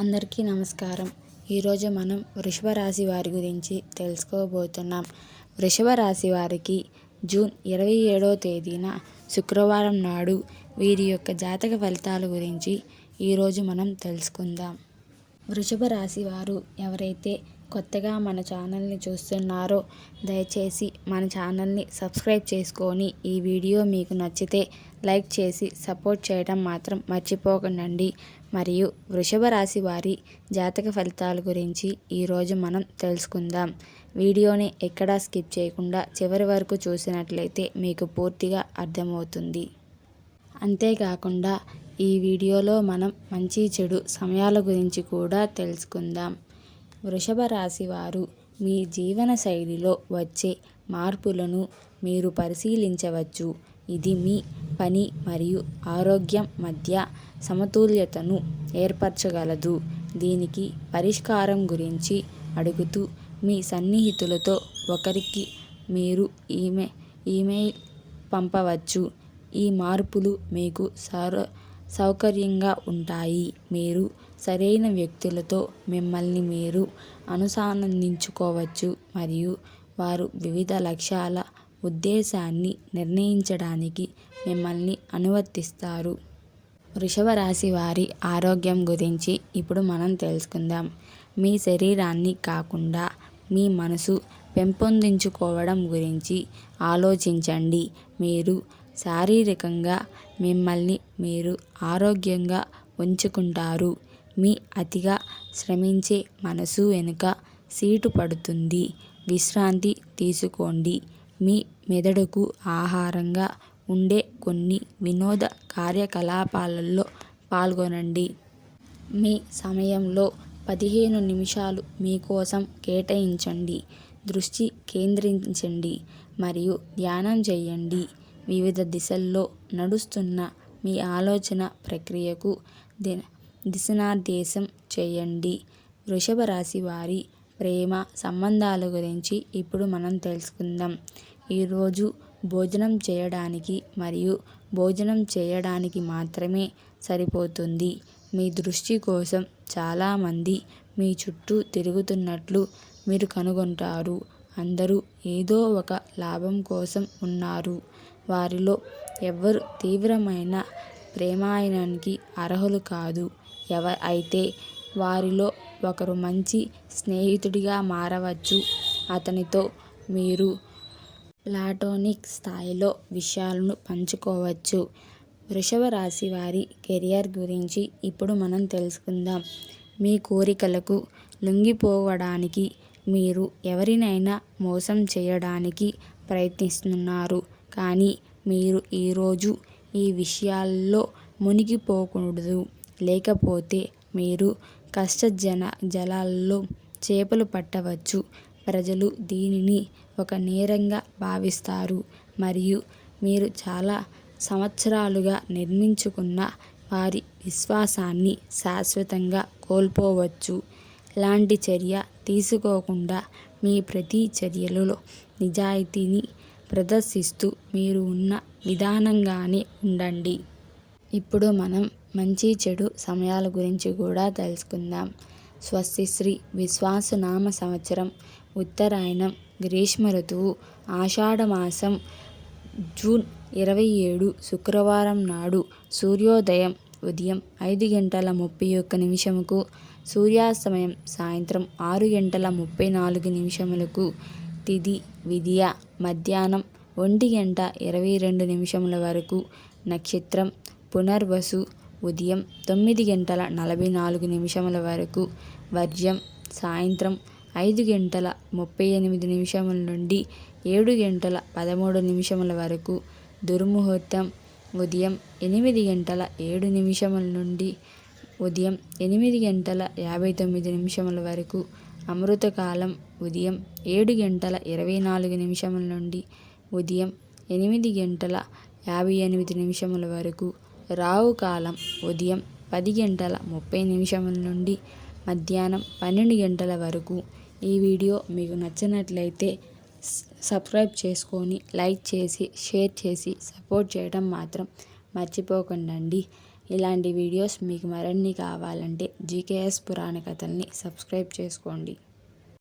అందరికీ నమస్కారం. ఈరోజు మనం వృషభ రాశి వారి గురించి తెలుసుకోబోతున్నాం. వృషభ రాశి వారికి జూన్ 27వ తేదీన శుక్రవారం నాడు వీరి యొక్క జాతక ఫలితాల గురించి ఈరోజు మనం తెలుసుకుందాం. వృషభ రాశి వారు ఎవరైతే కొత్తగా మన ఛానల్ని చూస్తున్నారో దయచేసి మన ఛానల్ని సబ్స్క్రైబ్ చేసుకొని ఈ వీడియో మీకు నచ్చితే లైక్ చేసి సపోర్ట్ చేయడం మాత్రం మర్చిపోకండి. మరియు వృషభ రాశి వారి జాతక ఫలితాల గురించి ఈరోజు మనం తెలుసుకుందాం. వీడియోని ఎక్కడా స్కిప్ చేయకుండా చివరి వరకు చూసినట్లయితే మీకు పూర్తిగా అర్థమవుతుంది. అంతేకాకుండా ఈ వీడియోలో మనం మంచి చెడు సమయాల గురించి కూడా తెలుసుకుందాం. వృషభ రాశి వారు మీ జీవన శైలిలో వచ్చే మార్పులను మీరు పరిశీలించవచ్చు. ఇది మీ పని మరియు ఆరోగ్యం మధ్య సమతుల్యతను ఏర్పరచగలదు. దీనికి పరిష్కారం గురించి అడుగుతూ మీ సన్నిహితులతో ఒకరికి మీరు ఈమెయిల్ పంపవచ్చు. ఈ మార్పులు మీకు సౌకర్యంగా ఉంటాయి. మీరు సరైన వ్యక్తులతో మిమ్మల్ని మీరు అనుసంధానించుకోవచ్చు మరియు వారు వివిధ లక్ష్యాల ఉద్దేశాన్ని నిర్ణయించడానికి మిమ్మల్ని అనుమతిస్తారు. వృషభ రాశి వారి ఆరోగ్యం గురించి ఇప్పుడు మనం తెలుసుకుందాం. మీ శరీరాన్ని కాకుండా మీ మనసు పెంపొందించుకోవడం గురించి ఆలోచించండి. మీరు శారీరకంగా మిమ్మల్ని మీరు ఆరోగ్యంగా ఉంచుకుంటారు. మీ అతిగా శ్రమించే మనసు వెనుక సీటు పడుతుంది. విశ్రాంతి తీసుకోండి. మీ మెదడుకు ఆహారంగా ఉండే కొన్ని వినోద కార్యకలాపాలలో పాల్గొనండి. మీ సమయంలో 15 నిమిషాలు మీకోసం కేటాయించండి. దృష్టి కేంద్రీకరించండి మరియు ధ్యానం చేయండి. వివిధ దిశల్లో నడుస్తున్న మీ ఆలోచన ప్రక్రియకు దిశానిర్దేశం చేయండి. వృషభ రాశి వారి ప్రేమ సంబంధాల గురించి ఇప్పుడు మనం తెలుసుకుందాం. ఈరోజు భోజనం చేయడానికి మరియు భోజనం చేయడానికి మాత్రమే సరిపోతుంది. మీ దృష్టి కోసం చాలామంది మీ చుట్టూ తిరుగుతున్నట్లు మీరు కనుగొంటారు. అందరూ ఏదో ఒక లాభం కోసం ఉన్నారు. వారిలో ఎవ్వరూ తీవ్రమైన ప్రేమాయణానికి అర్హులు కాదు. అయితే వారిలో ఒకరు మంచి స్నేహితుడిగా మారవచ్చు. అతనితో మీరు ప్లాటోనిక్ స్థాయిలో విషయాలను పంచుకోవచ్చు. వృషభ రాశి వారి కెరియర్ గురించి ఇప్పుడు మనం తెలుసుకుందాం. మీ కోరికలకు లొంగిపోవడానికి మీరు ఎవరినైనా మోసం చేయడానికి ప్రయత్నిస్తున్నారు. కానీ మీరు ఈరోజు ఈ విషయాల్లో మునిగిపోకూడదు. లేకపోతే మీరు జలాల్లో చేపలు పట్టవచ్చు. ప్రజలు దీనిని ఒక నేరంగా భావిస్తారు మరియు మీరు చాలా సంవత్సరాలుగా నిర్మించుకున్న వారి విశ్వాసాన్ని శాశ్వతంగా కోల్పోవచ్చు. ఎలాంటి చర్య తీసుకోకుండా మీ ప్రతి చర్యలలో నిజాయితీని ప్రదర్శిస్తూ మీరు ఉన్న విధానంగానే ఉండండి. ఇప్పుడు మనం మంచి చెడు సమయాల గురించి కూడా తెలుసుకుందాం. స్వస్తిశ్రీ విశ్వావసునామ సంవత్సరం ఉత్తరాయణం గ్రీష్మ ఋతువు ఆషాఢమాసం జూన్ 27 శుక్రవారం నాడు సూర్యోదయం ఉదయం 5:31 సూర్యాస్తమయం సాయంత్రం 6:34 తిథి విదియ మధ్యాహ్నం 1:22 వరకు. నక్షత్రం పునర్వసు ఉదయం 9:44 వరకు. వర్జ్యం సాయంత్రం 5:38 నుండి 7:13 వరకు. దుర్ముహూర్తం ఉదయం 8:07 నుండి ఉదయం 8:59 వరకు. అమృతకాలం ఉదయం 7:24 నుండి ఉదయం 8:58 వరకు. రాహు కాలం ఉదయం 10:30 నుండి మధ్యాహ్నం 12 వరకు. ఈ వీడియో మీకు నచ్చినట్లయితే సబ్స్క్రైబ్ చేసుకొని లైక్ చేసి షేర్ చేసి సపోర్ట్ చేయడం మాత్రం మర్చిపోకండి. ఇలాంటి వీడియోస్ మీకు మరిన్ని కావాలంటే జీకేఎస్ పురాణ కథల్ని సబ్స్క్రైబ్ చేసుకోండి.